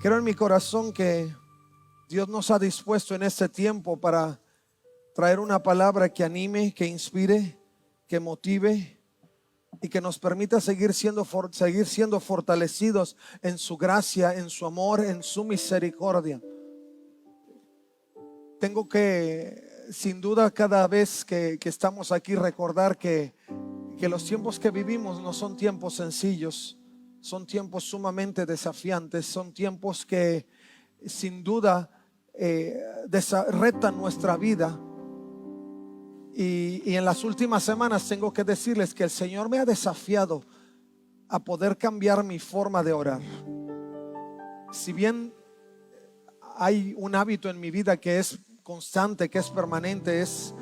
Creo en mi corazón que Dios nos ha dispuesto en este tiempo para traer una palabra que anime, que inspire, que motive y que nos permita seguir siendo fortalecidos en su gracia, en su amor, en su misericordia. Tengo que, sin duda, cada vez que estamos aquí, recordar que los tiempos que vivimos no son tiempos sencillos, son tiempos sumamente desafiantes, son tiempos que sin duda retan nuestra vida. Y en las últimas semanas tengo que decirles que el Señor me ha desafiado a poder cambiar mi forma de orar. Si bien hay un hábito en mi vida que es constante, que es permanente, es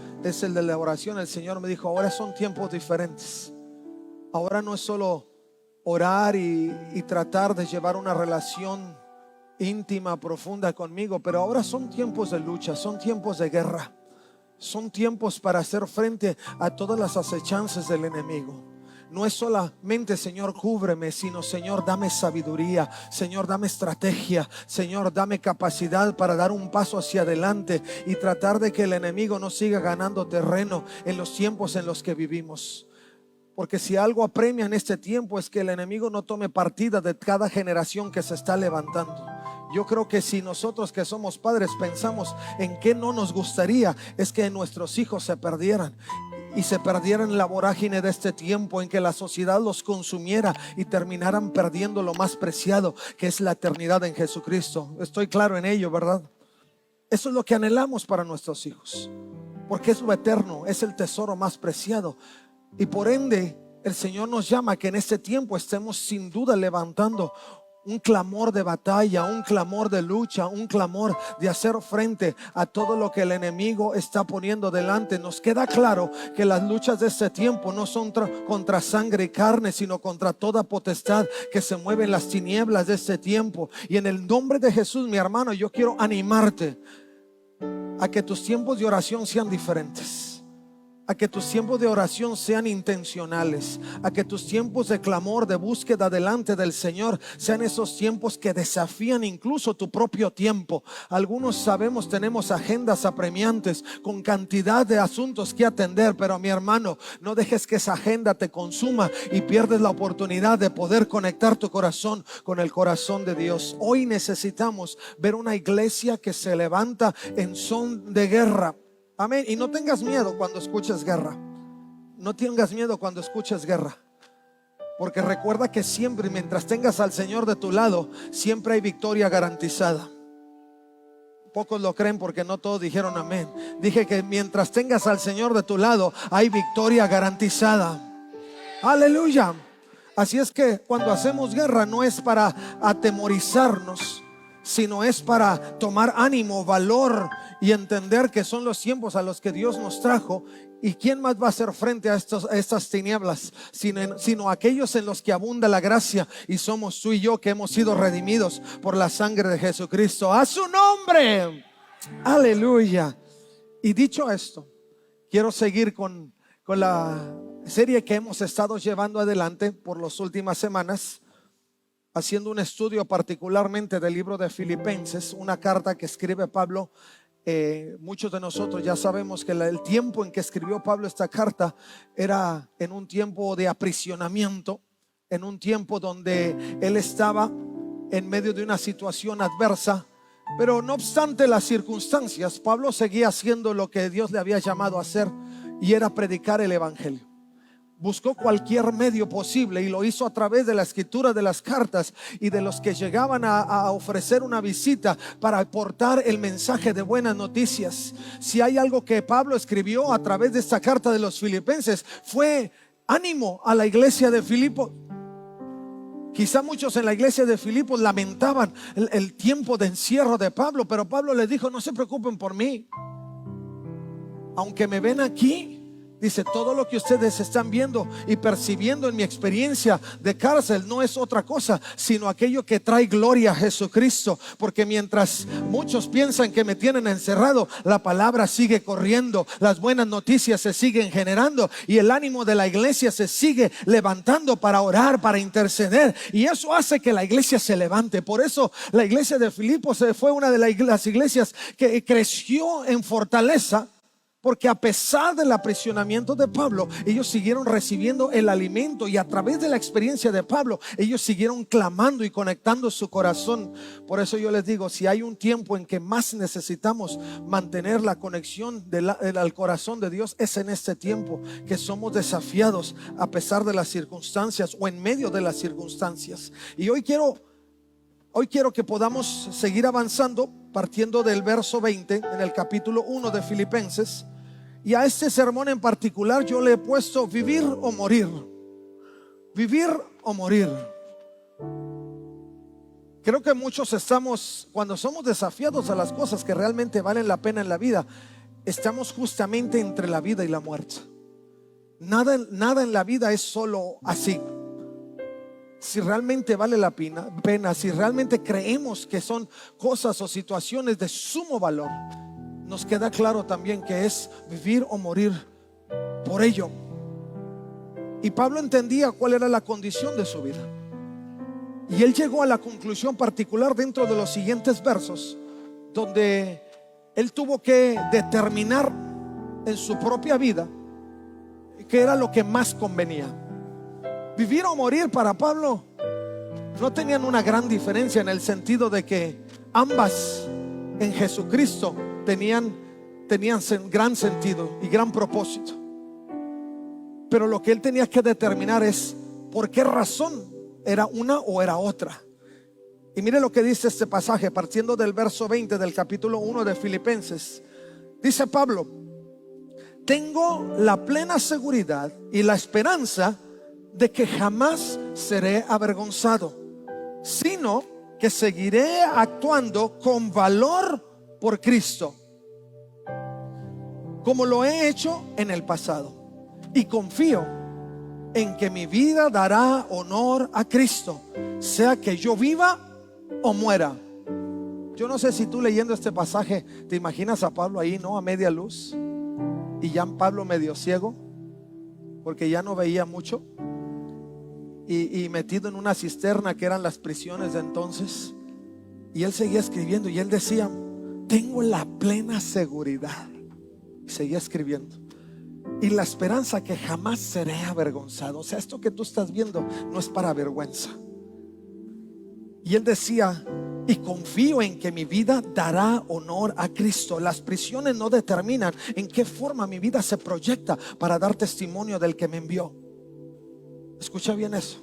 el de la oración, el Señor me dijo: ahora son tiempos diferentes. Ahora no es solo orar y tratar de llevar una relación íntima, profunda conmigo, pero ahora son tiempos de lucha, son tiempos de guerra. Son tiempos para hacer frente a todas las acechanzas del enemigo. No es solamente Señor cúbreme, sino Señor dame sabiduría, Señor dame estrategia, Señor dame capacidad para dar un paso hacia adelante y tratar de que el enemigo no siga ganando terreno en los tiempos en los que vivimos. Porque si algo apremia en este tiempo es que el enemigo no tome partida de cada generación que se está levantando. Yo creo que si nosotros que somos padres pensamos en qué no nos gustaría, es que nuestros hijos se perdieran y se perdieran en la vorágine de este tiempo, en que la sociedad los consumiera y terminaran perdiendo lo más preciado, que es la eternidad en Jesucristo. Estoy claro en ello, ¿verdad? Eso es lo que anhelamos para nuestros hijos, porque es lo eterno, es el tesoro más preciado. Y por ende el Señor nos llama a que en este tiempo estemos sin duda levantando un clamor de batalla, un clamor de lucha, un clamor de hacer frente a todo lo que el enemigo está poniendo delante. Nos queda claro que las luchas de este tiempo no son contra sangre y carne, sino contra toda potestad que se mueve en las tinieblas de este tiempo. Y en el nombre de Jesús, mi hermano, yo quiero animarte a que tus tiempos de oración sean diferentes, a que tus tiempos de oración sean intencionales, a que tus tiempos de clamor, de búsqueda delante del Señor sean esos tiempos que desafían incluso tu propio tiempo. Algunos sabemos, tenemos agendas apremiantes con cantidad de asuntos que atender, pero mi hermano, no dejes que esa agenda te consuma y pierdes la oportunidad de poder conectar tu corazón con el corazón de Dios. Hoy necesitamos ver una iglesia que se levanta en son de guerra. Amén. Y no tengas miedo cuando escuches guerra. No tengas miedo cuando escuches guerra, porque recuerda que siempre, mientras tengas al Señor de tu lado, siempre hay victoria garantizada. Pocos lo creen porque no todos dijeron amén. Dije que mientras tengas al Señor de tu lado, hay victoria garantizada. Aleluya. Así es que cuando hacemos guerra no es para atemorizarnos, sino es para tomar ánimo, valor y entender que son los tiempos a los que Dios nos trajo. ¿Y quién más va a hacer frente a estas tinieblas sino aquellos en los que abunda la gracia? Y somos tú y yo, que hemos sido redimidos por la sangre de Jesucristo. ¡A su nombre! ¡Aleluya! Y dicho esto, quiero seguir con la serie que hemos estado llevando adelante por las últimas semanas, haciendo un estudio particularmente del libro de Filipenses, una carta que escribe Pablo. Muchos de nosotros ya sabemos que el tiempo en que escribió Pablo esta carta era en un tiempo de aprisionamiento, en un tiempo donde él estaba en medio de una situación adversa. Pero no obstante las circunstancias, Pablo seguía haciendo lo que Dios le había llamado a hacer, y era predicar el evangelio. Buscó cualquier medio posible y lo hizo a través de la escritura de las cartas y de los que llegaban a ofrecer una visita para aportar el mensaje de buenas noticias. Si hay algo que Pablo escribió a través de esta carta de los Filipenses, fue ánimo a la iglesia de Filipos. Quizá muchos en la iglesia de Filipos lamentaban el tiempo de encierro de Pablo, pero Pablo les dijo: no se preocupen por mí. Aunque me ven aquí, Dice, todo lo que ustedes están viendo y percibiendo en mi experiencia de cárcel no es otra cosa, sino aquello que trae gloria a Jesucristo. Porque mientras muchos piensan que me tienen encerrado, la palabra sigue corriendo, las buenas noticias se siguen generando y el ánimo de la iglesia se sigue levantando para orar, para interceder. Y eso hace que la iglesia se levante. Por eso la iglesia de Filipos fue una de las iglesias que creció en fortaleza. Porque a pesar del aprisionamiento de Pablo, ellos siguieron recibiendo el alimento, y a través de la experiencia de Pablo, ellos siguieron clamando y conectando su corazón. Por eso yo les digo, si hay un tiempo en que más necesitamos mantener la conexión al corazón de Dios, es en este tiempo que somos desafiados a pesar de las circunstancias o en medio de las circunstancias. Y hoy quiero que podamos seguir avanzando partiendo del verso 20 en el capítulo 1 de Filipenses. Y a este sermón en particular yo le he puesto vivir o morir. Vivir o morir. Creo que muchos cuando somos desafiados a las cosas que realmente valen la pena en la vida, estamos justamente entre la vida y la muerte. Nada en la vida es solo así. Si realmente vale la pena, si realmente creemos que son cosas o situaciones de sumo valor, nos queda claro también que es vivir o morir por ello. Y Pablo entendía cuál era la condición de su vida, y él llegó a la conclusión particular dentro de los siguientes versos, donde él tuvo que determinar en su propia vida qué era lo que más convenía. Vivir o morir para Pablo no tenían una gran diferencia, en el sentido de que ambas en Jesucristo tenían gran sentido y gran propósito. Pero lo que él tenía que determinar es por qué razón era una o era otra. Y mire lo que dice este pasaje, partiendo del verso 20 del capítulo 1 de Filipenses. Dice Pablo: tengo la plena seguridad y la esperanza de que jamás seré avergonzado, sino que seguiré actuando con valor por Cristo, como lo he hecho en el pasado, y confío en que mi vida dará honor a Cristo, sea que yo viva o muera. Yo no sé si tú leyendo este pasaje te imaginas a Pablo ahí, ¿no? A media luz, y ya Pablo medio ciego, porque ya no veía mucho, y metido en una cisterna que eran las prisiones de entonces. Y él seguía escribiendo y él decía: tengo la plena seguridad, y seguía escribiendo, y la esperanza que jamás seré avergonzado. O sea, esto que tú estás viendo no es para vergüenza. Y él decía: y confío en que mi vida dará honor a Cristo. Las prisiones no determinan en qué forma mi vida se proyecta para dar testimonio del que me envió. Escucha bien eso.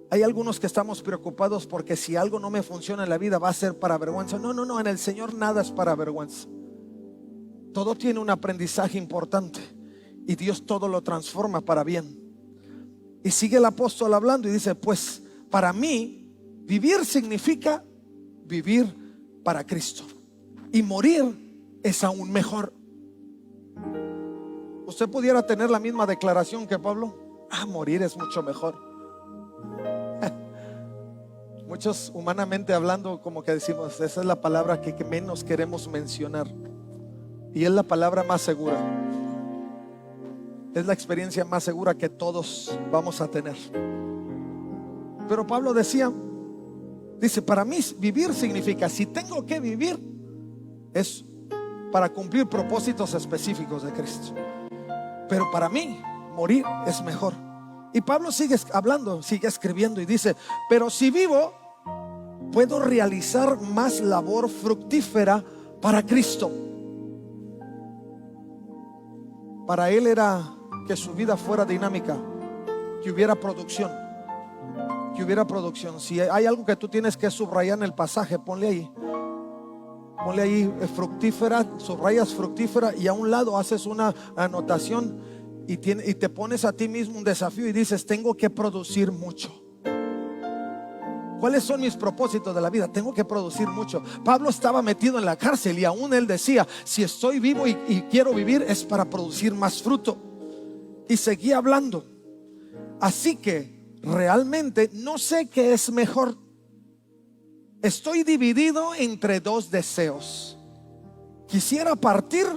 Hay algunos que estamos preocupados porque si algo no me funciona en la vida va a ser para vergüenza. No, en el Señor nada es para vergüenza. Todo tiene un aprendizaje importante, y Dios todo lo transforma para bien. Y sigue el apóstol hablando y dice: pues para mí vivir significa vivir para Cristo, y morir es aún mejor. Usted pudiera tener la misma declaración que Pablo: morir es mucho mejor. Muchos, humanamente hablando, como que decimos: esa es la palabra que menos queremos mencionar, y es la palabra más segura. Es la experiencia más segura que todos vamos a tener. Pero Pablo dice: para mí vivir significa, si tengo que vivir, es para cumplir propósitos específicos de Cristo. Pero para mí morir es mejor. Y Pablo sigue hablando, sigue escribiendo y dice: pero si vivo, puedo realizar más labor fructífera para Cristo. Para él era que su vida fuera dinámica, que hubiera producción. Si hay algo que tú tienes que subrayar en el pasaje, ponle ahí fructífera, subrayas fructífera, y a un lado haces una anotación y te pones a ti mismo un desafío y dices: tengo que producir mucho. ¿Cuáles son mis propósitos de la vida? Tengo que producir mucho. Pablo estaba metido en la cárcel y aún él decía: si estoy vivo y quiero vivir, es para producir más fruto. Y seguía hablando. Así que realmente no sé qué es mejor. Estoy dividido entre dos deseos. Quisiera partir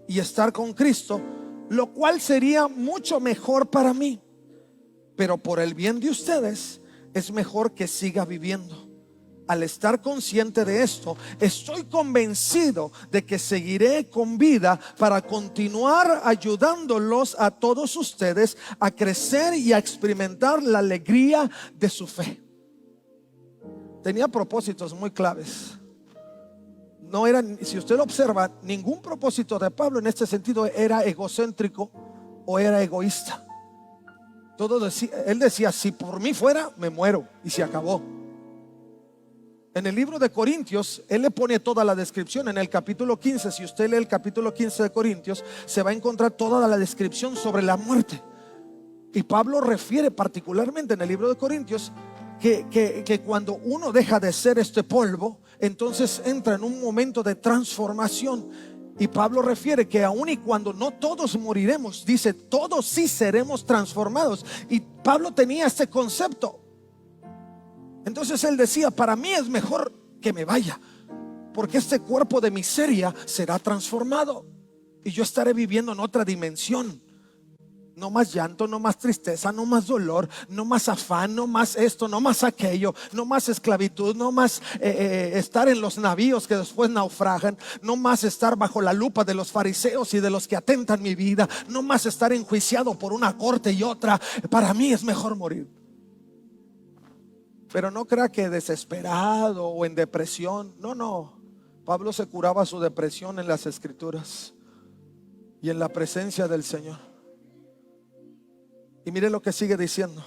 y estar con Cristo, lo cual sería mucho mejor para mí. Pero por el bien de ustedes es mejor que siga viviendo. Al estar consciente de esto, estoy convencido de que seguiré con vida para continuar ayudándolos a todos ustedes a crecer y a experimentar la alegría de su fe. Tenía propósitos muy claves. No eran, si usted lo observa, ningún propósito de Pablo en este sentido era egocéntrico o era egoísta. Él decía: si por mí fuera, me muero, y se acabó. En el libro de Corintios, él le pone toda la descripción. En el capítulo 15, si usted lee el capítulo 15 de Corintios, se va a encontrar toda la descripción sobre la muerte. Y Pablo refiere particularmente en el libro de Corintios que cuando uno deja de ser este polvo, entonces entra en un momento de transformación. Y Pablo refiere que aun y cuando no todos moriremos, dice, todos sí seremos transformados. Y Pablo tenía este concepto. Entonces él decía: para mí es mejor que me vaya, porque este cuerpo de miseria será transformado y yo estaré viviendo en otra dimensión. No más llanto, no más tristeza, no más dolor, no más afán, no más esto, no más aquello, no más esclavitud, no más estar en los navíos que después naufragan, no más estar bajo la lupa de los fariseos y de los que atentan mi vida, no más estar enjuiciado por una corte y otra. Para mí es mejor morir. Pero no crea que desesperado o en depresión. No. Pablo se curaba su depresión en las Escrituras y en la presencia del Señor. Y mire lo que sigue diciendo: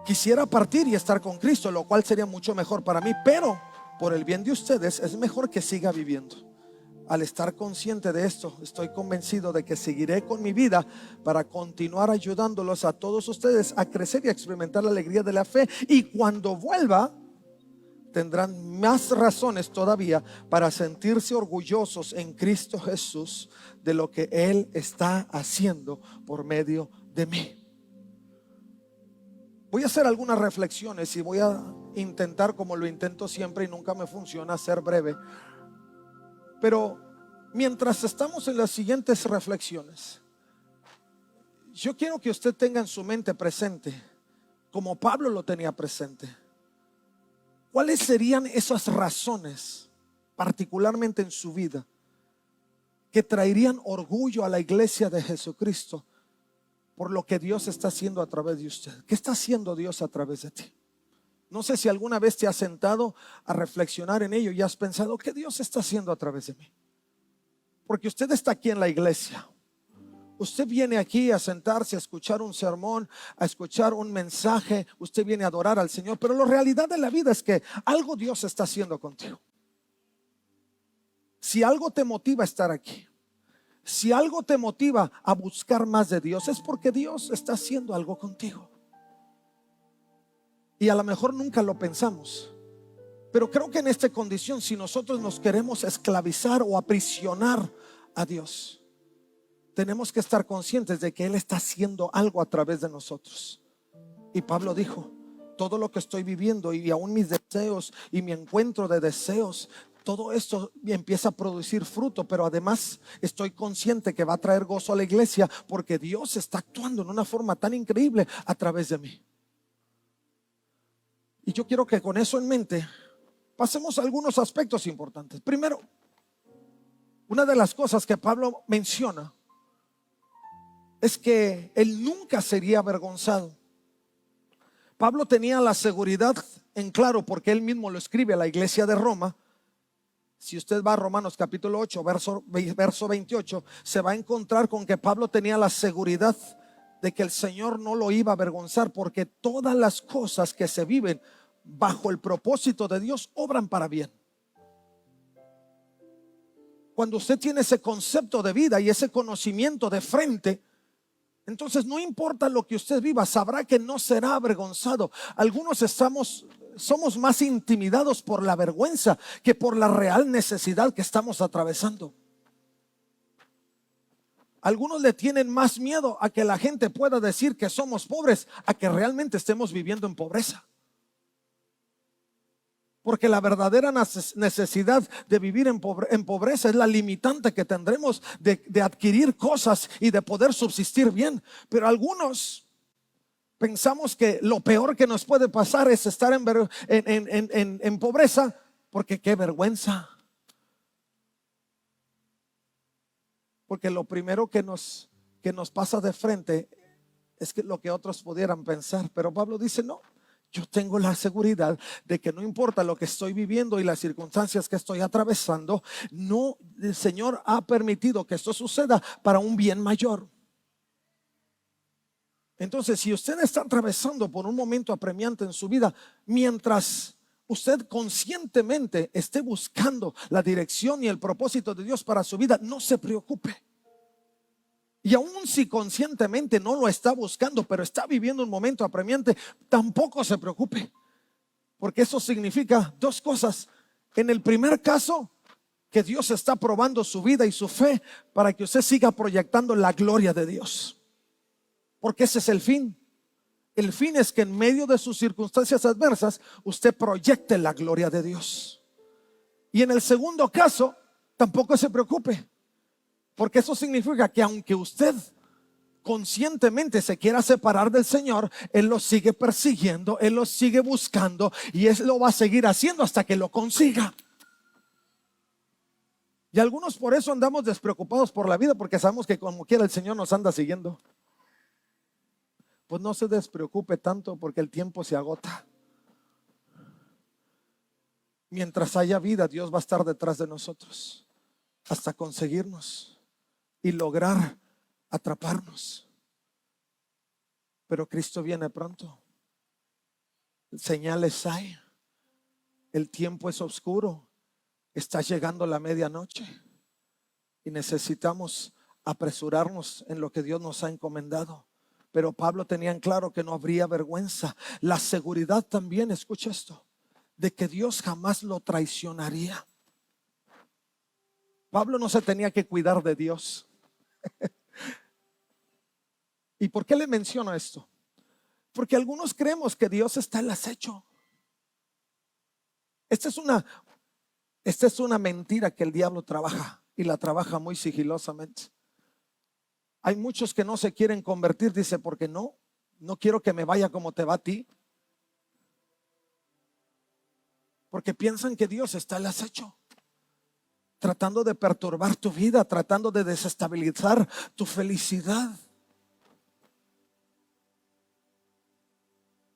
quisiera partir y estar con Cristo, lo cual sería mucho mejor para mí, pero por el bien de ustedes es mejor que siga viviendo. Al estar consciente de esto, estoy convencido de que seguiré con mi vida para continuar ayudándolos a todos ustedes a crecer y a experimentar la alegría de la fe. Y cuando vuelva, tendrán más razones todavía para sentirse orgullosos en Cristo Jesús de lo que Él está haciendo por medio de mí. Voy a hacer algunas reflexiones y voy a intentar, como lo intento siempre y nunca me funciona, ser breve. Pero mientras estamos en las siguientes reflexiones, yo quiero que usted tenga en su mente presente, como Pablo lo tenía presente, ¿cuáles serían esas razones, particularmente en su vida, que traerían orgullo a la iglesia de Jesucristo por lo que Dios está haciendo a través de usted? ¿Qué está haciendo Dios a través de ti? No sé si alguna vez te has sentado a reflexionar en ello y has pensado: ¿qué Dios está haciendo a través de mí? Porque usted está aquí en la iglesia. Usted viene aquí a sentarse, a escuchar un sermón, a escuchar un mensaje. Usted viene a adorar al Señor. Pero la realidad de la vida es que algo Dios está haciendo contigo. Si algo te motiva a estar aquí, si algo te motiva a buscar más de Dios, es porque Dios está haciendo algo contigo. Y a lo mejor nunca lo pensamos, pero creo que en esta condición, si nosotros nos queremos esclavizar o aprisionar a Dios, tenemos que estar conscientes de que Él está haciendo algo a través de nosotros. Y Pablo dijo: todo lo que estoy viviendo y aún mis deseos y mi encuentro de deseos, todo esto empieza a producir fruto, pero además estoy consciente que va a traer gozo a la iglesia porque Dios está actuando en una forma tan increíble a través de mí. Y yo quiero que con eso en mente pasemos a algunos aspectos importantes. Primero, una de las cosas que Pablo menciona es que él nunca sería avergonzado. Pablo tenía la seguridad en claro, porque él mismo lo escribe a la iglesia de Roma. Si usted va a Romanos capítulo 8, verso 28, se va a encontrar con que Pablo tenía la seguridad de que el Señor no lo iba a avergonzar, porque todas las cosas que se viven bajo el propósito de Dios obran para bien. Cuando usted tiene ese concepto de vida y ese conocimiento de frente, Entonces no importa lo que usted viva, sabrá que no será avergonzado. Algunos somos más intimidados por la vergüenza que por la real necesidad que estamos atravesando. Algunos le tienen más miedo a que la gente pueda decir que somos pobres, a que realmente estemos viviendo en pobreza. Porque la verdadera necesidad de vivir en pobreza es la limitante que tendremos de adquirir cosas y de poder subsistir bien. Pero algunos pensamos que lo peor que nos puede pasar es estar en pobreza, porque qué vergüenza. Porque lo primero que nos pasa de frente es que lo que otros pudieran pensar. Pero Pablo dice, no, yo tengo la seguridad de que no importa lo que estoy viviendo y las circunstancias que estoy atravesando, no, el Señor ha permitido que esto suceda para un bien mayor. Entonces, si usted está atravesando por un momento apremiante en su vida, mientras usted conscientemente esté buscando la dirección y el propósito de Dios para su vida, no se preocupe. Y aun si conscientemente no lo está buscando, pero está viviendo un momento apremiante, tampoco se preocupe. Porque eso significa dos cosas. En el primer caso, que Dios está probando su vida y su fe para que usted siga proyectando la gloria de Dios. Porque ese es el fin. El fin es que en medio de sus circunstancias adversas, usted proyecte la gloria de Dios. Y en el segundo caso, tampoco se preocupe. Porque eso significa que aunque usted conscientemente se quiera separar del Señor, Él lo sigue persiguiendo, Él lo sigue buscando y Él lo va a seguir haciendo hasta que lo consiga. Y algunos por eso andamos despreocupados por la vida, porque sabemos que como quiera el Señor nos anda siguiendo. Pues no se despreocupe tanto, porque el tiempo se agota. Mientras haya vida, Dios va a estar detrás de nosotros hasta conseguirnos y lograr atraparnos. Pero Cristo viene pronto. Señales hay. El tiempo es oscuro. Está llegando la medianoche y necesitamos apresurarnos en lo que Dios nos ha encomendado. Pero Pablo tenía en claro que no habría vergüenza. La seguridad también, escucha esto, de que Dios jamás lo traicionaría. Pablo no se tenía que cuidar de Dios. ¿Y por qué le menciono esto? Porque algunos creemos que Dios está en el acecho. Esta es una mentira que el diablo trabaja, y la trabaja muy sigilosamente. Hay muchos que no se quieren convertir, dice, porque no quiero que me vaya como te va a ti. Porque piensan que Dios está en el acecho, tratando de perturbar tu vida, tratando de desestabilizar tu felicidad.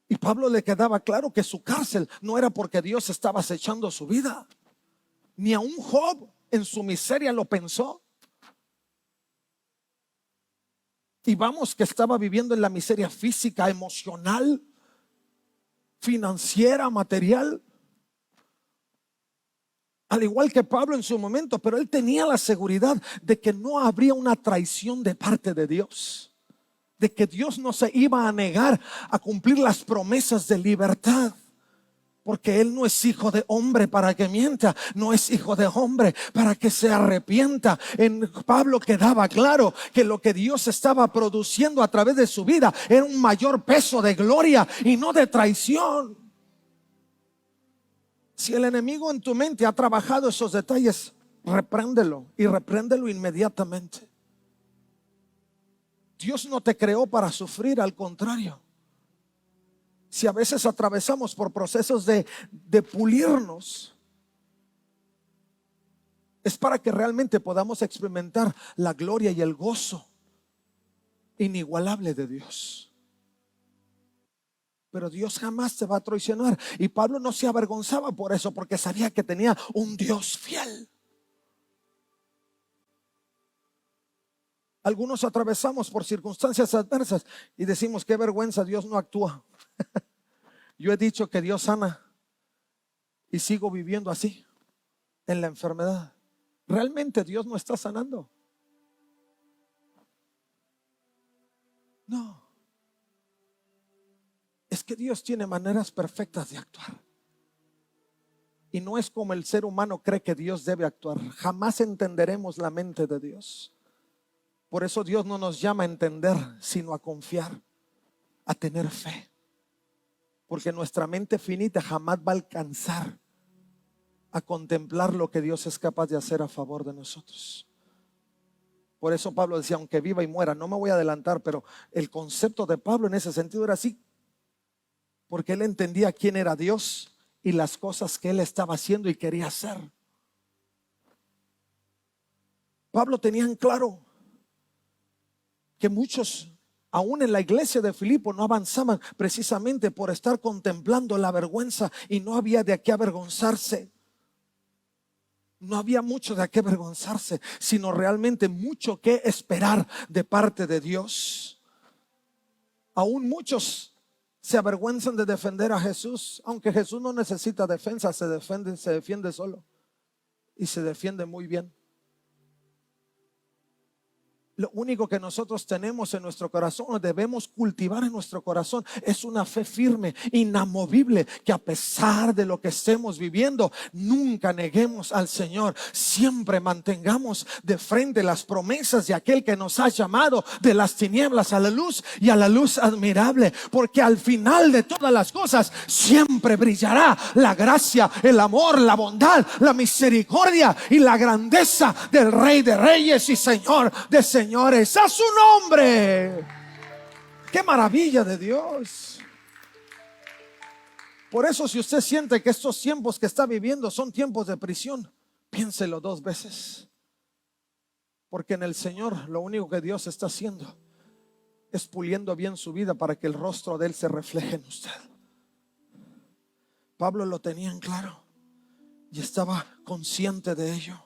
Y Pablo le quedaba claro que su cárcel no era porque Dios estaba acechando su vida. Ni aun Job en su miseria lo pensó. Y vamos, que estaba viviendo en la miseria física, emocional, financiera, material, al igual que Pablo en su momento. Pero él tenía la seguridad de que no habría una traición de parte de Dios, de que Dios no se iba a negar a cumplir las promesas de libertad. Porque Él no es hijo de hombre para que mienta, no es hijo de hombre para que se arrepienta. En Pablo quedaba claro que lo que Dios estaba produciendo a través de su vida era un mayor peso de gloria y no de traición. Si el enemigo en tu mente ha trabajado esos detalles, repréndelo, y repréndelo inmediatamente. Dios no te creó para sufrir, al contrario. Si a veces atravesamos por procesos de pulirnos, es para que realmente podamos experimentar la gloria y el gozo inigualable de Dios. Pero Dios jamás te va a traicionar. Y Pablo no se avergonzaba por eso, porque sabía que tenía un Dios fiel. Algunos atravesamos por circunstancias adversas y decimos: qué vergüenza, Dios no actúa. Yo he dicho que Dios sana y sigo viviendo así, en la enfermedad. Realmente Dios no está sanando. No. Es que Dios tiene maneras perfectas de actuar. Y no es como el ser humano cree que Dios debe actuar. Jamás entenderemos la mente de Dios. Por eso Dios no nos llama a entender, sino a confiar, a tener fe. Porque nuestra mente finita jamás va a alcanzar a contemplar lo que Dios es capaz de hacer a favor de nosotros. Por eso Pablo decía, aunque viva y muera, no me voy a adelantar, pero el concepto de Pablo en ese sentido era así, porque él entendía quién era Dios y las cosas que él estaba haciendo y quería hacer. Pablo tenía en claro que muchos, aún en la iglesia de Filipo, no avanzaban precisamente por estar contemplando la vergüenza, y no había de qué avergonzarse. No había mucho de qué avergonzarse, sino realmente mucho que esperar de parte de Dios. Aún muchos se avergüenzan de defender a Jesús, aunque Jesús no necesita defensa, se defiende solo, y se defiende muy bien. Lo único que nosotros tenemos en nuestro corazón, o debemos cultivar en nuestro corazón, es una fe firme, inamovible, que a pesar de lo que estemos viviendo, nunca neguemos al Señor. Siempre mantengamos de frente las promesas de aquel que nos ha llamado de las tinieblas a la luz, y a la luz admirable, porque al final de todas las cosas siempre brillará la gracia, el amor, la bondad, la misericordia y la grandeza del Rey de Reyes y Señor de Señores. A su nombre. Qué maravilla de Dios. Por eso, si usted siente que estos tiempos que está viviendo son tiempos de prisión, piénselo dos veces, porque en el Señor lo único que Dios está haciendo es puliendo bien su vida para que el rostro de Él se refleje en usted. Pablo lo tenía en claro y estaba consciente de ello.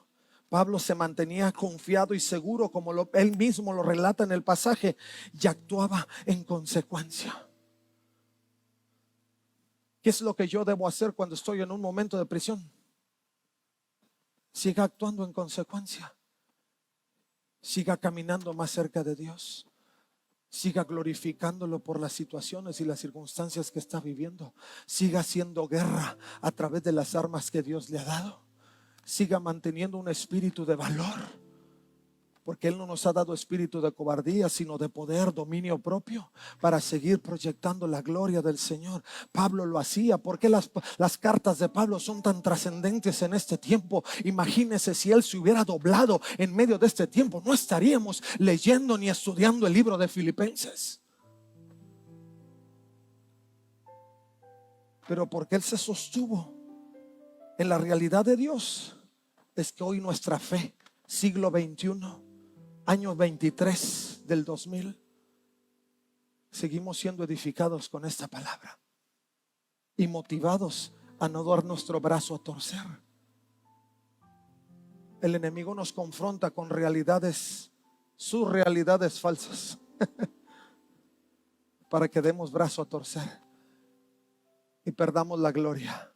Pablo se mantenía confiado y seguro, como él mismo lo relata en el pasaje, y actuaba en consecuencia. ¿Qué es lo que yo debo hacer cuando estoy en un momento de prisión? Siga actuando en consecuencia. Siga caminando más cerca de Dios. Siga glorificándolo por las situaciones y las circunstancias que está viviendo. Siga haciendo guerra a través de las armas que Dios le ha dado. Siga manteniendo un espíritu de valor, porque Él no nos ha dado espíritu de cobardía, sino de poder, dominio propio, para seguir proyectando la gloria del Señor. Pablo lo hacía. ¿Por qué las cartas de Pablo son tan trascendentes en este tiempo? Imagínese si él se hubiera doblado en medio de este tiempo, no estaríamos leyendo ni estudiando el libro de Filipenses. Pero porque él se sostuvo en la realidad de Dios, es que hoy nuestra fe, siglo XXI, año 23 del 2000, seguimos siendo edificados con esta palabra y motivados a no dar nuestro brazo a torcer. El enemigo nos confronta con realidades, sus realidades falsas, para que demos brazo a torcer y perdamos la gloria.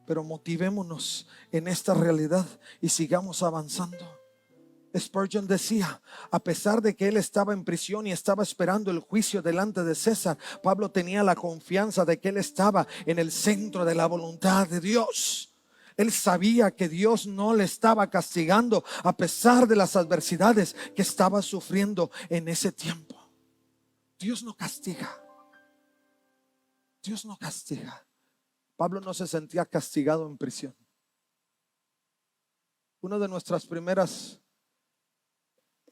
Pero motivémonos en esta realidad y sigamos avanzando. Spurgeon decía, a pesar de que él estaba en prisión y estaba esperando el juicio delante de César, Pablo tenía la confianza de que él estaba en el centro de la voluntad de Dios. Él sabía que Dios no le estaba castigando a pesar de las adversidades que estaba sufriendo en ese tiempo. Dios no castiga. Dios no castiga. Pablo no se sentía castigado en prisión. Uno de nuestras primeras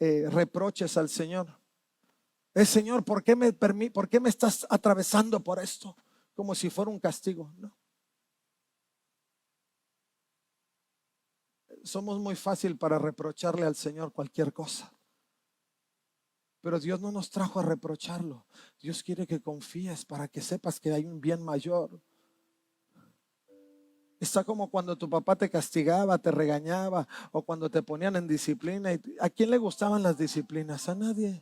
reproches al Señor es: Señor, ¿por qué me estás atravesando por esto? Como si fuera un castigo. No. Somos muy fácil para reprocharle al Señor cualquier cosa, pero Dios no nos trajo a reprocharlo. Dios quiere que confíes para que sepas que hay un bien mayor. Está como cuando tu papá te castigaba, te regañaba, o cuando te ponían en disciplina. ¿A quién le gustaban las disciplinas? A nadie.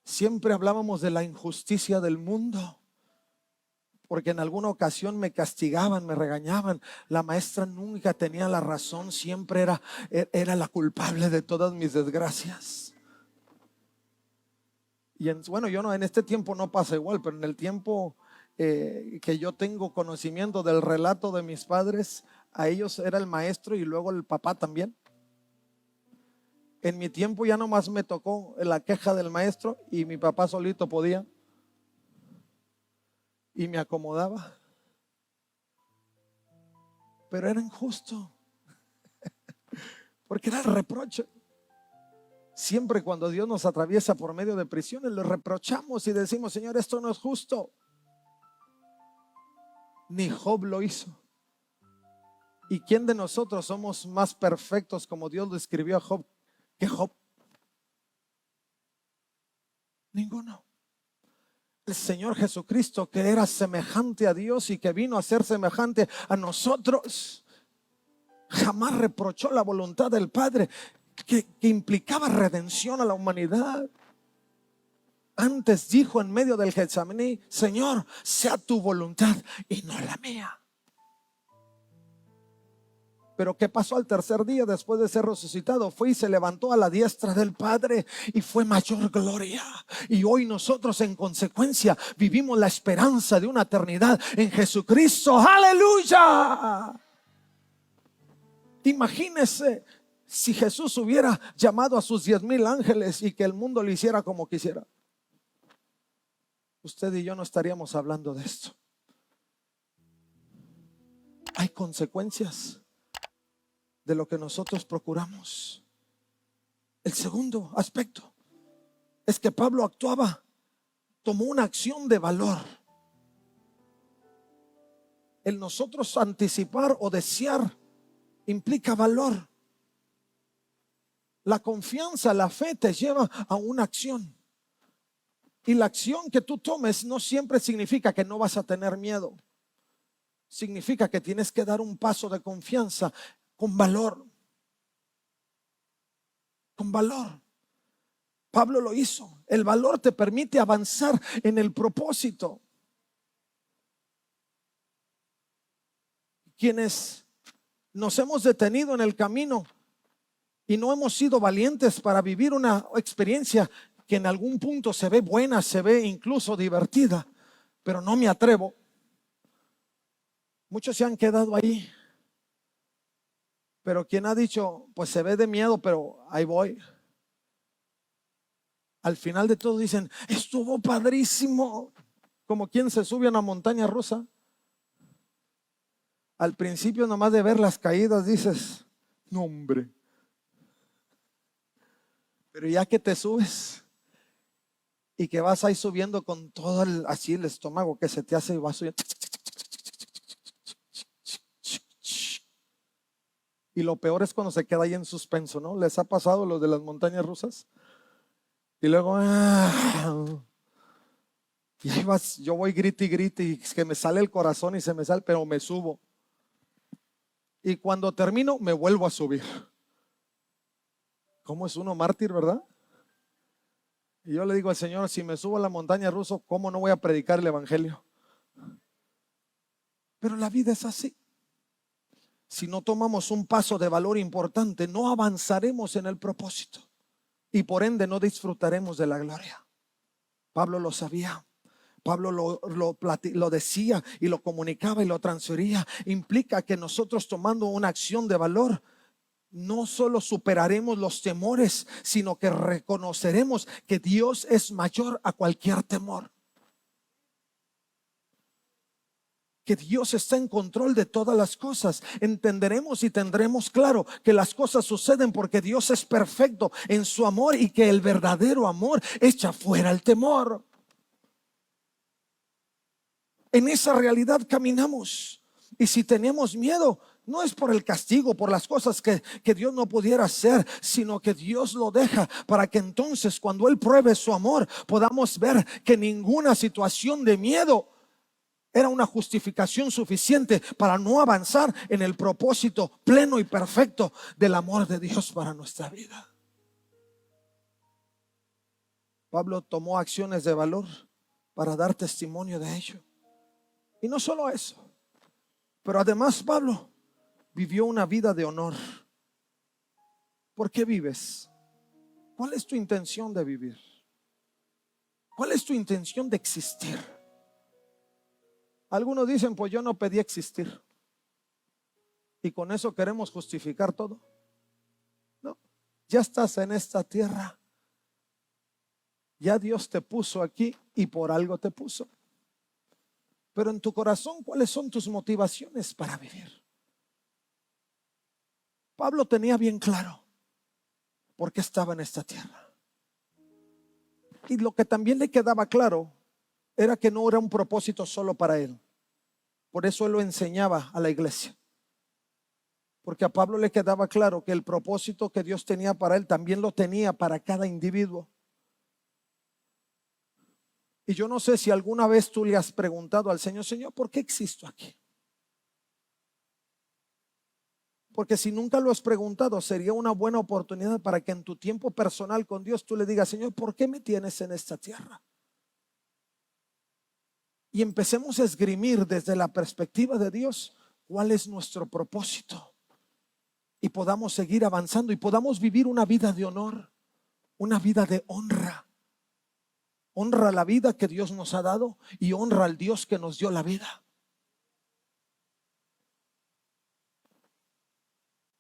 Siempre hablábamos de la injusticia del mundo, porque en alguna ocasión me castigaban, me regañaban. La maestra nunca tenía la razón, siempre era la culpable de todas mis desgracias. Y bueno, yo no, en este tiempo no pasa igual, pero en el tiempo que yo tengo conocimiento del relato de mis padres, a ellos era el maestro y luego el papá también. En mi tiempo ya nomás me tocó la queja del maestro y mi papá solito podía y me acomodaba. Pero era injusto, porque era el reproche. Siempre cuando Dios nos atraviesa por medio de prisiones, le reprochamos y decimos: Señor, esto no es justo. Ni Job lo hizo. ¿Y quién de nosotros somos más perfectos como Dios lo escribió a Job que Job? Ninguno. El Señor Jesucristo, que era semejante a Dios y que vino a ser semejante a nosotros, jamás reprochó la voluntad del Padre que implicaba redención a la humanidad. Antes dijo en medio del Getsemaní: Señor, sea tu voluntad y no la mía. Pero ¿qué pasó al tercer día después de ser resucitado? Fue y se levantó a la diestra del Padre y fue mayor gloria. Y hoy nosotros en consecuencia vivimos la esperanza de una eternidad en Jesucristo. ¡Aleluya! Imagínese si Jesús hubiera llamado a sus 10,000 ángeles y que el mundo lo hiciera como quisiera. Usted y yo no estaríamos hablando de esto. Hay consecuencias de lo que nosotros procuramos. El segundo aspecto es que Pablo actuaba, tomó una acción de valor. El nosotros anticipar o desear implica valor. La confianza, la fe te lleva a una acción. Y la acción que tú tomes no siempre significa que no vas a tener miedo. Significa que tienes que dar un paso de confianza con valor. Con valor. Pablo lo hizo. El valor te permite avanzar en el propósito. Quienes nos hemos detenido en el camino y no hemos sido valientes para vivir una experiencia que en algún punto se ve buena, se ve incluso divertida, pero no me atrevo. Muchos se han quedado ahí. Pero quien ha dicho, pues se ve de miedo, pero ahí voy. Al final de todo dicen: estuvo padrísimo. Como quien se sube a una montaña rusa. Al principio nomás de ver las caídas dices: no, hombre. Pero ya que te subes y que vas ahí subiendo con todo así el estómago que se te hace y vas subiendo. Y lo peor es cuando se queda ahí en suspenso, ¿no? ¿Les ha pasado lo de las montañas rusas? Y luego y ahí vas, yo voy grite y grite y es que me sale el corazón y se me sale, pero me subo. Y cuando termino me vuelvo a subir. ¿Cómo es uno mártir, verdad? Y yo le digo al Señor: si me subo a la montaña rusa, ¿cómo no voy a predicar el evangelio? Pero la vida es así. Si no tomamos un paso de valor importante, no avanzaremos en el propósito y por ende no disfrutaremos de la gloria. Pablo lo sabía. Pablo lo decía y lo comunicaba y lo transfería. Implica que nosotros, tomando una acción de valor, no solo superaremos los temores, sino que reconoceremos que Dios es mayor a cualquier temor. Que Dios está en control de todas las cosas. Entenderemos y tendremos claro que las cosas suceden porque Dios es perfecto en su amor y que el verdadero amor echa fuera el temor. En esa realidad caminamos. Y si tenemos miedo, no es por el castigo, por las cosas que Dios no pudiera hacer, sino que Dios lo deja para que entonces, cuando Él pruebe su amor, podamos ver que ninguna situación de miedo era una justificación suficiente para no avanzar en el propósito pleno y perfecto del amor de Dios para nuestra vida. Pablo tomó acciones de valor para dar testimonio de ello. Y no solo eso, pero además Pablo vivió una vida de honor. ¿Por qué vives? ¿Cuál es tu intención de vivir? ¿Cuál es tu intención de existir? Algunos dicen, pues yo no pedí existir, y con eso queremos justificar todo. No, ya estás en esta tierra. Ya Dios te puso aquí y por algo te puso. Pero en tu corazón, ¿cuáles son tus motivaciones para vivir? Pablo tenía bien claro por qué estaba en esta tierra. Y lo que también le quedaba claro era que no era un propósito solo para él. Por eso él lo enseñaba a la iglesia. Porque a Pablo le quedaba claro que el propósito que Dios tenía para él también lo tenía para cada individuo. Y yo no sé si alguna vez tú le has preguntado al Señor, Señor, ¿por qué existo aquí? Porque si nunca lo has preguntado, sería una buena oportunidad para que en tu tiempo personal con Dios tú le digas, Señor, ¿por qué me tienes en esta tierra? Y empecemos a esgrimir desde la perspectiva de Dios cuál es nuestro propósito. Y podamos seguir avanzando y podamos vivir una vida de honor, una vida de honra. Honra la vida que Dios nos ha dado y honra al Dios que nos dio la vida.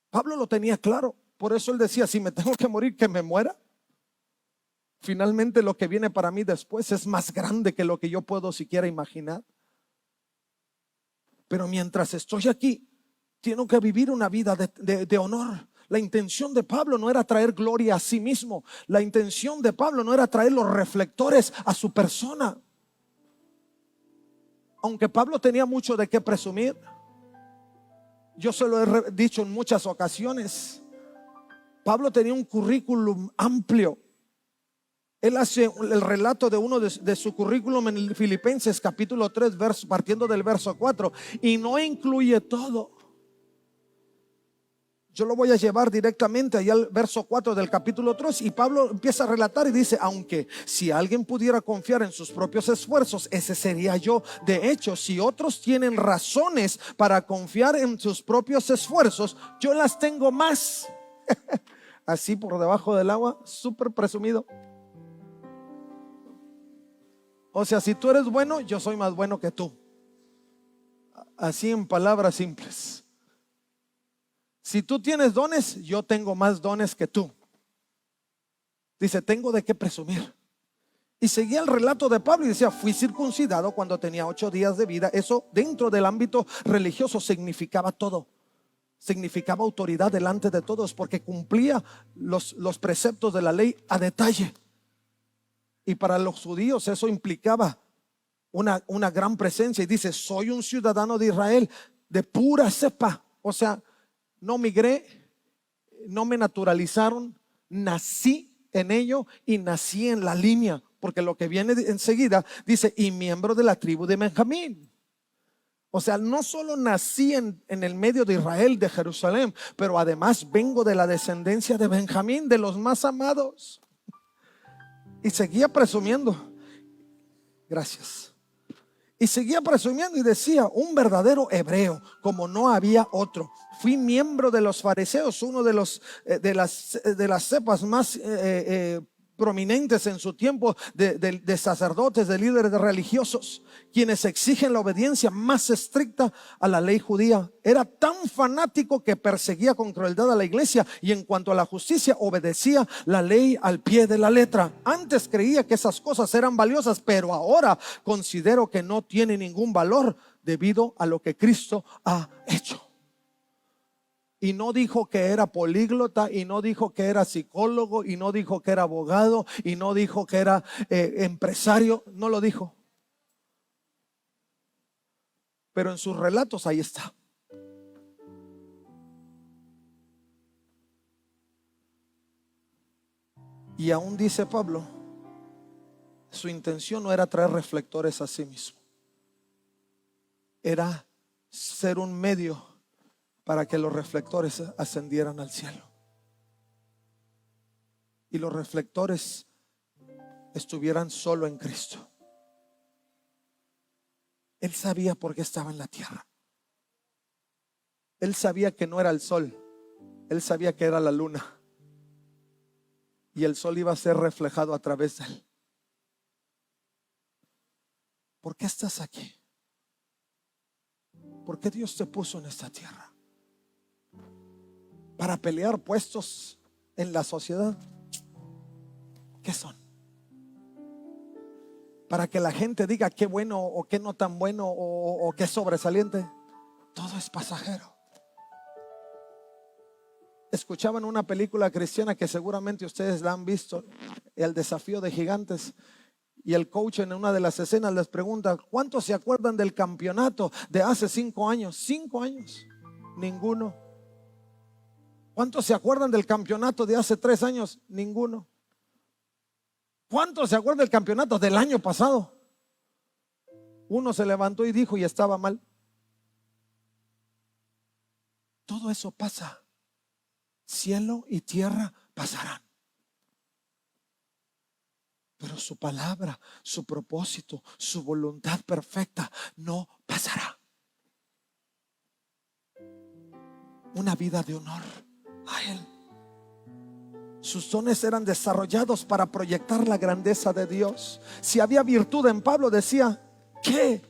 Pablo lo tenía claro, por eso él decía, si me tengo que morir, que me muera. Finalmente lo que viene para mí después es más grande que lo que yo puedo siquiera imaginar. Pero mientras estoy aquí, tengo que vivir una vida de honor. La intención de Pablo no era traer gloria a sí mismo. La intención de Pablo no era traer los reflectores a su persona. Aunque Pablo tenía mucho de qué presumir, yo se lo he dicho en muchas ocasiones, Pablo tenía un currículum amplio. Él hace el relato de uno de su currículum en Filipenses capítulo 3, partiendo del verso 4, y no incluye todo. Yo lo voy a llevar directamente allá al verso 4 del capítulo 3, y Pablo empieza a relatar y dice, aunque si alguien pudiera confiar en sus propios esfuerzos, ese sería yo. De hecho, si otros tienen razones para confiar en sus propios esfuerzos, yo las tengo más. Así por debajo del agua, súper presumido. O sea, si tú eres bueno, yo soy más bueno que tú. Así en palabras simples. Si tú tienes dones, yo tengo más dones que tú. Dice, tengo de qué presumir. Y seguía el relato de Pablo y decía, fui circuncidado cuando tenía 8 días de vida. Eso dentro del ámbito religioso significaba todo. Significaba autoridad delante de todos, porque cumplía los preceptos de la ley a detalle. Y para los judíos eso implicaba una gran presencia. Y dice, soy un ciudadano de Israel de pura cepa. O sea, no migré, no me naturalizaron, nací en ello y nací en la línea. Porque lo que viene enseguida dice, y miembro de la tribu de Benjamín. O sea, no solo nací en el medio de Israel, de Jerusalén, pero además vengo de la descendencia de Benjamín, de los más amados. Y seguía presumiendo. Gracias. Y seguía presumiendo y decía, un verdadero hebreo, como no había otro. Fui miembro de los fariseos, uno de las cepas más prominentes en su tiempo de sacerdotes, de líderes religiosos, quienes exigen la obediencia más estricta a la ley judía. Era tan fanático que perseguía con crueldad a la iglesia, y en cuanto a la justicia obedecía la ley al pie de la letra. Antes creía que esas cosas eran valiosas, pero ahora considero que no tiene ningún valor debido a lo que Cristo ha hecho. Y no dijo que era políglota, y no dijo que era psicólogo, y no dijo que era abogado, y no dijo que era empresario. No lo dijo. Pero en sus relatos ahí está. Y aún dice Pablo, su intención no era traer reflectores a sí mismo. Era ser un medio para que los reflectores ascendieran al cielo. Y los reflectores estuvieran solo en Cristo. Él sabía por qué estaba en la tierra. Él sabía que no era el sol. Él sabía que era la luna. Y el sol iba a ser reflejado a través de él. ¿Por qué estás aquí? ¿Por qué Dios te puso en esta tierra? ¿Para pelear puestos en la sociedad? ¿Qué son? ¿Para que la gente diga qué bueno o qué no tan bueno o qué sobresaliente? Todo es pasajero. Escuchaban una película cristiana que seguramente ustedes la han visto, El desafío de gigantes. Y el coach en una de las escenas les pregunta: ¿cuántos se acuerdan del campeonato de hace 5 años? 5 años, ninguno. ¿Cuántos se acuerdan del campeonato de hace 3 años? Ninguno. ¿Cuántos se acuerdan del campeonato del año pasado? Uno se levantó y dijo, y estaba mal. Todo eso pasa. Cielo y tierra pasarán, pero su palabra, su propósito, su voluntad perfecta no pasará. Una vida de honor a Él. Sus dones eran desarrollados para proyectar la grandeza de Dios. Si había virtud en Pablo, decía: ¿qué?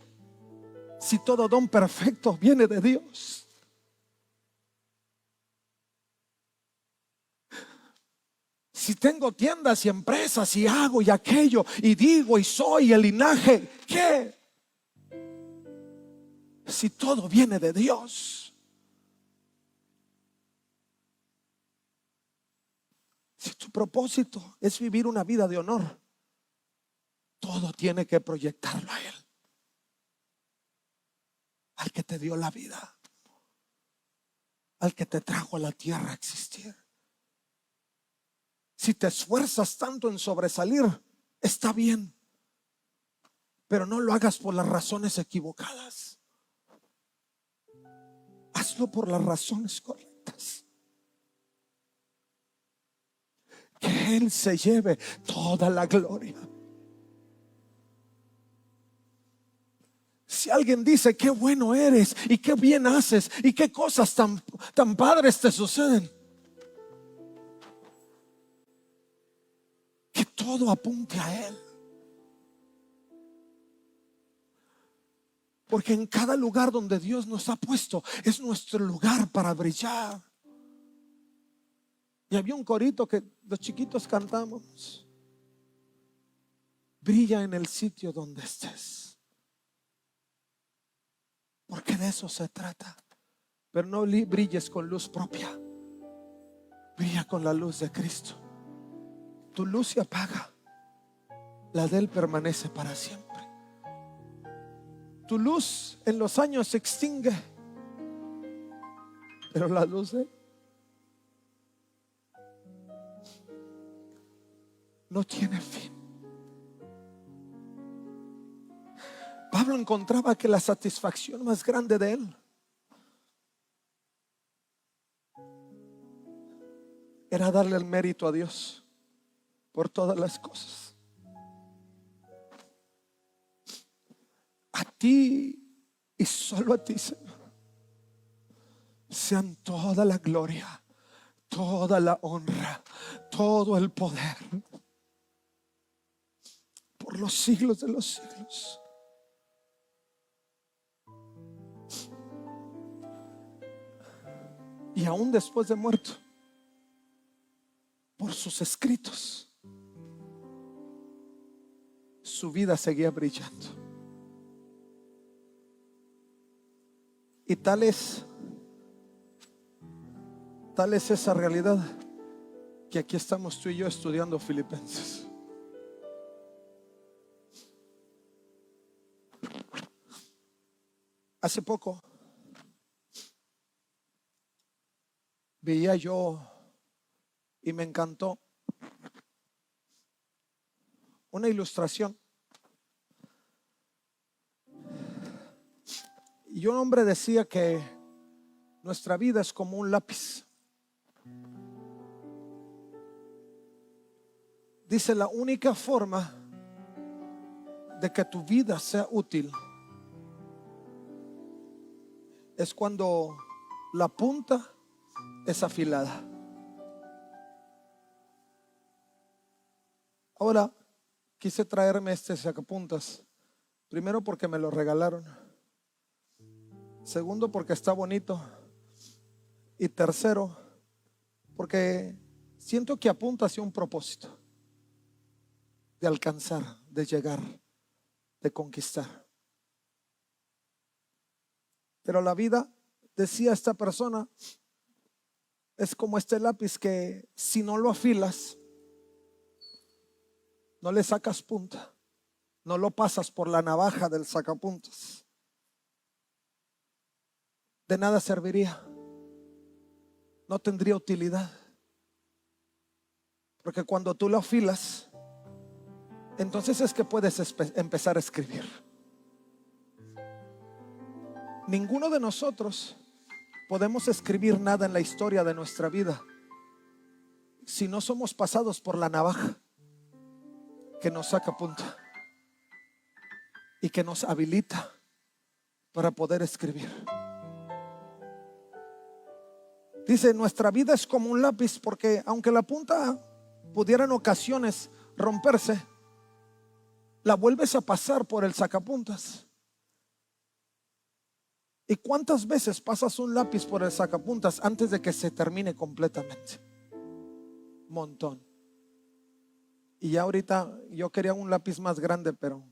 Si todo don perfecto viene de Dios. Si tengo tiendas y empresas y hago y aquello y digo y soy el linaje, ¿qué? Si todo viene de Dios. Si tu propósito es vivir una vida de honor, todo tiene que proyectarlo a Él, al que te dio la vida, al que te trajo a la tierra a existir. Si te esfuerzas tanto en sobresalir, está bien, pero no lo hagas por las razones equivocadas. Hazlo por las razones correctas. Que Él se lleve toda la gloria. Si alguien dice: qué bueno eres y qué bien haces y qué cosas tan padres te suceden, que todo apunte a Él. Porque en cada lugar donde Dios nos ha puesto es nuestro lugar para brillar. Y había un corito que los chiquitos cantamos: brilla en el sitio donde estés. Porque de eso se trata. Pero no brilles con luz propia, brilla con la luz de Cristo. Tu luz se apaga, la de Él permanece para siempre. Tu luz en los años se extingue, pero la luz de Él no tiene fin. Pablo encontraba que la satisfacción más grande de él era darle el mérito a Dios por todas las cosas. A ti y solo a ti, Señor, sean toda la gloria, toda la honra, todo el poder por los siglos de los siglos. Y aún después de muerto, por sus escritos, su vida seguía brillando. Y tal es esa realidad que aquí estamos tú y yo estudiando Filipenses. Hace poco veía yo y me encantó una ilustración. Y un hombre decía que nuestra vida es como un lápiz. Dice: la única forma de que tu vida sea útil es cuando la punta es afilada. Ahora quise traerme este sacapuntas Primero, porque me lo regalaron. Segundo, porque está bonito. Y tercero, porque siento que apunta hacia un propósito de alcanzar, de llegar, de conquistar. Pero la vida, decía esta persona, es como este lápiz que si no lo afilas, no le sacas punta, no lo pasas por la navaja del sacapuntas, de nada serviría, no tendría utilidad. Porque cuando tú lo afilas, entonces es que puedes empezar a escribir. Ninguno de nosotros podemos escribir nada en la historia de nuestra vida si no somos pasados por la navaja que nos saca punta y que nos habilita para poder escribir. Dice, nuestra vida es como un lápiz, porque aunque la punta pudiera en ocasiones romperse, la vuelves a pasar por el sacapuntas. ¿Y cuántas veces pasas un lápiz por el sacapuntas antes de que se termine completamente? Montón. Y ya ahorita yo quería un lápiz más grande, pero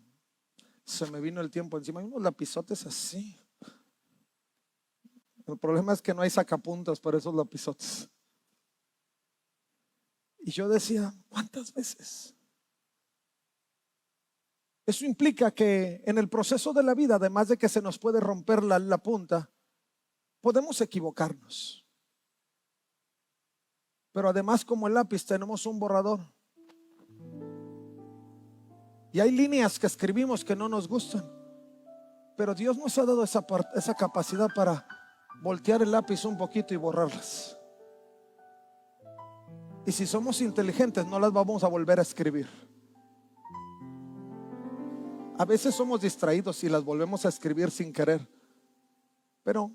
se me vino el tiempo encima. Hay unos lapizotes así. El problema es que no hay sacapuntas para esos lapizotes. Y yo decía, ¿cuántas veces? Eso implica que en el proceso de la vida, además de que se nos puede romper la punta, podemos equivocarnos. Pero además, como el lápiz, tenemos un borrador. Y hay líneas que escribimos que no nos gustan. Pero Dios nos ha dado esa capacidad para voltear el lápiz un poquito y borrarlas. Y si somos inteligentes, no las vamos a volver a escribir. A veces somos distraídos y las volvemos a escribir sin querer. Pero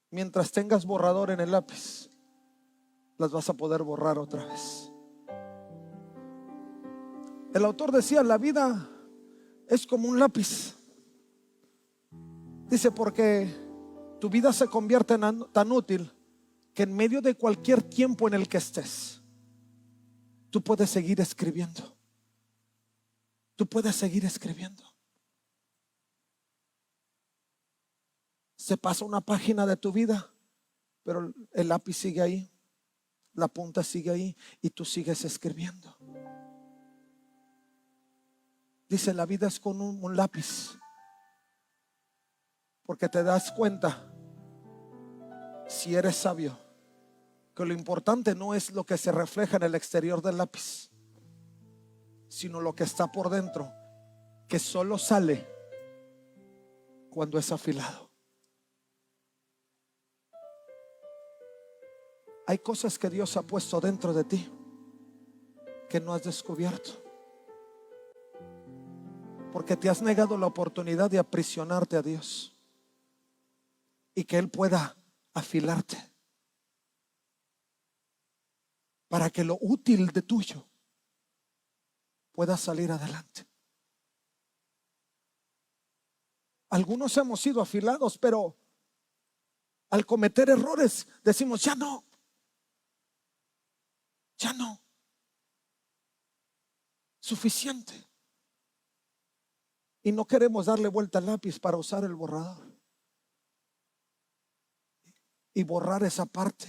mientras tengas borrador en el lápiz, las vas a poder borrar otra vez. El autor decía, la vida es como un lápiz. Dice, porque tu vida se convierte en tan útil que en medio de cualquier tiempo en el que estés, tú puedes seguir escribiendo. Tú puedes seguir escribiendo. Se pasa una página de tu vida, pero el lápiz sigue ahí, la punta sigue ahí y tú sigues escribiendo. Dice, la vida es con un lápiz, porque te das cuenta, si eres sabio, que lo importante no es lo que se refleja en el exterior del lápiz, sino lo que está por dentro, que solo sale cuando es afilado. Hay cosas que Dios ha puesto dentro de ti que no has descubierto, porque te has negado la oportunidad de aprisionarte a Dios y que Él pueda afilarte para que lo útil de tuyo pueda salir adelante. Algunos hemos sido afilados, pero al cometer errores decimos, ya no, suficiente. Y no queremos darle vuelta al lápiz para usar el borrador y borrar esa parte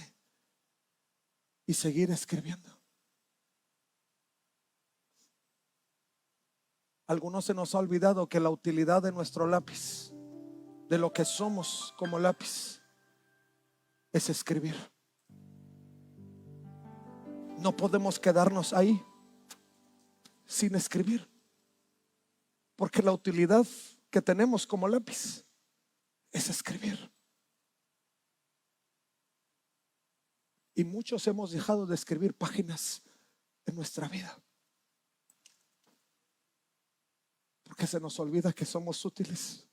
y seguir escribiendo. Algunos se nos ha olvidado que la utilidad de nuestro lápiz, de lo que somos como lápiz, es escribir. No podemos quedarnos ahí sin escribir, porque la utilidad que tenemos como lápiz es escribir. Y muchos hemos dejado de escribir páginas en nuestra vida, porque se nos olvida que somos útiles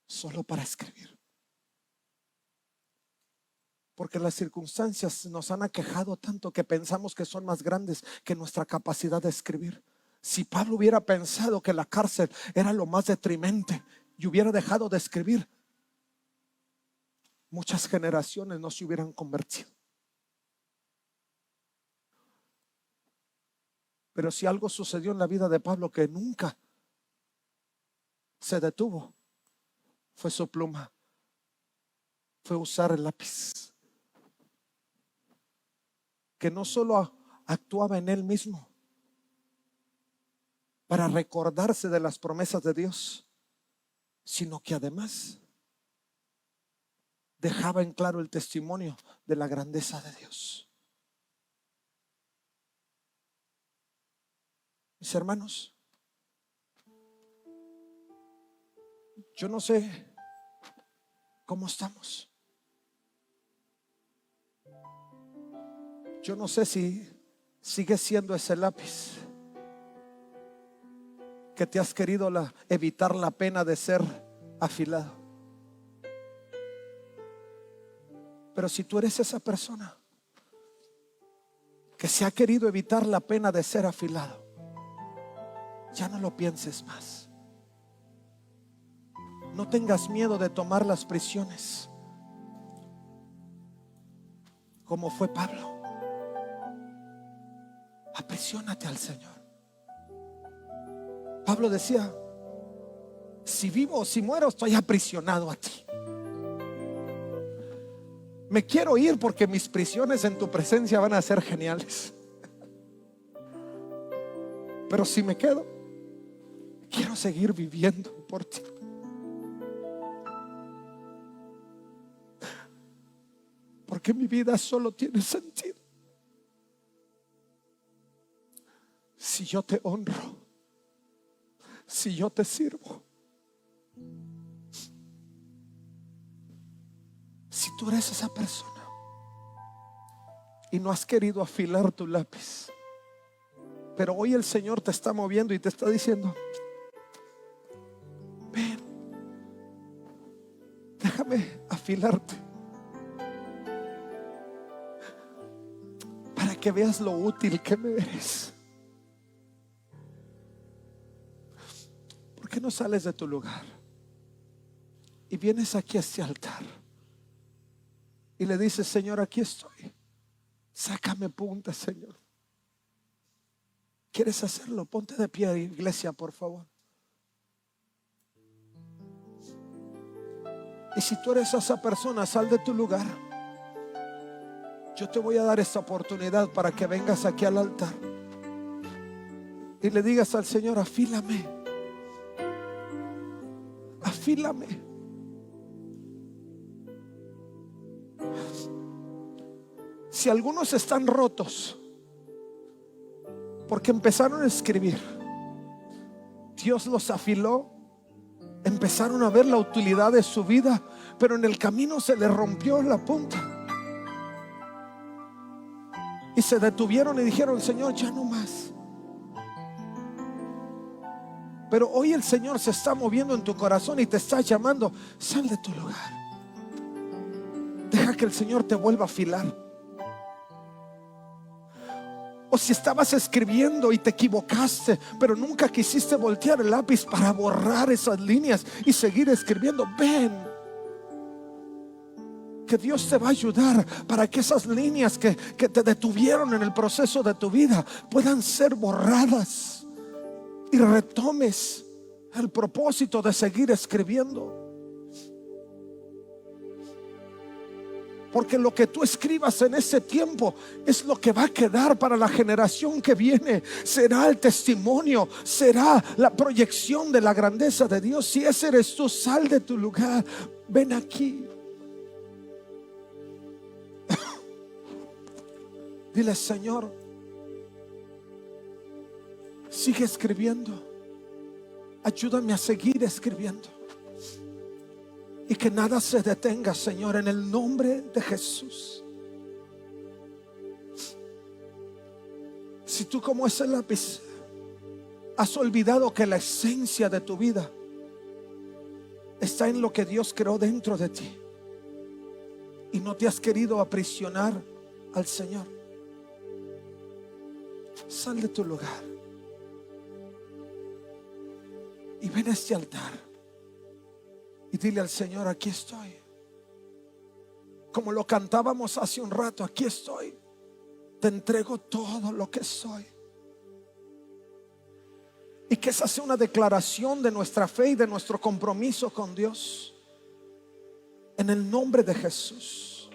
solo para escribir. Porque las circunstancias nos han aquejado tanto que pensamos que son más grandes que nuestra capacidad de escribir. Si Pablo hubiera pensado que la cárcel era lo más deprimente y hubiera dejado de escribir, muchas generaciones no se hubieran convertido. Pero si algo sucedió en la vida de Pablo que nunca se detuvo, fue su pluma, fue usar el lápiz, que no solo actuaba en él mismo para recordarse de las promesas de Dios, sino que además dejaba en claro el testimonio de la grandeza de Dios. Mis hermanos, yo no sé cómo estamos. Yo no sé si sigues siendo ese lápiz que te has querido evitar la pena de ser afilado. Pero si tú eres esa persona que se ha querido evitar la pena de ser afilado, ya no lo pienses más. No tengas miedo de tomar las prisiones, como fue Pablo. Aprisionate al Señor. Pablo decía: si vivo o si muero, estoy aprisionado a ti. Me quiero ir porque mis prisiones en tu presencia van a ser geniales. Pero si me quedo, quiero seguir viviendo por ti. Porque mi vida solo tiene sentido si yo te honro, si yo te sirvo. Si tú eres esa persona y no has querido afilar tu lápiz, pero hoy el Señor te está moviendo y te está diciendo: ven, déjame afilarte, para que veas lo útil que me eres. ¿Por qué no sales de tu lugar y vienes aquí a este altar y le dices: Señor, aquí estoy, sácame punta, Señor? ¿Quieres hacerlo? Ponte de pie, iglesia, por favor. Y si tú eres esa persona, sal de tu lugar. Yo te voy a dar esta oportunidad para que vengas aquí al altar y le digas al Señor: afílame, afílame. Si algunos están rotos porque empezaron a escribir, Dios los afiló, empezaron a ver la utilidad de su vida, pero en el camino se les rompió la punta y se detuvieron y dijeron: Señor, ya no más. Pero hoy el Señor se está moviendo en tu corazón y te está llamando: sal de tu lugar, deja que el Señor te vuelva a afilar. O si estabas escribiendo y te equivocaste, pero nunca quisiste voltear el lápiz para borrar esas líneas y seguir escribiendo, ven, que Dios te va a ayudar para que esas líneas que te detuvieron en el proceso de tu vida puedan ser borradas y retomes el propósito de seguir escribiendo. Porque lo que tú escribas en ese tiempo es lo que va a quedar para la generación que viene. Será el testimonio, será la proyección de la grandeza de Dios. Si ese eres tú, sal de tu lugar, ven aquí. Dile: Señor, sigue escribiendo, ayúdame a seguir escribiendo. Y que nada se detenga, Señor, en el nombre de Jesús. Si tú, como ese lápiz, has olvidado que la esencia de tu vida está en lo que Dios creó dentro de ti y no te has querido aprisionar al Señor, sal de tu lugar Y ven a este altar y dile al Señor: aquí estoy. Como lo cantábamos hace un rato, aquí estoy. Te entrego todo lo que soy. Y que esa sea una declaración de nuestra fe y de nuestro compromiso con Dios. En el nombre de Jesús.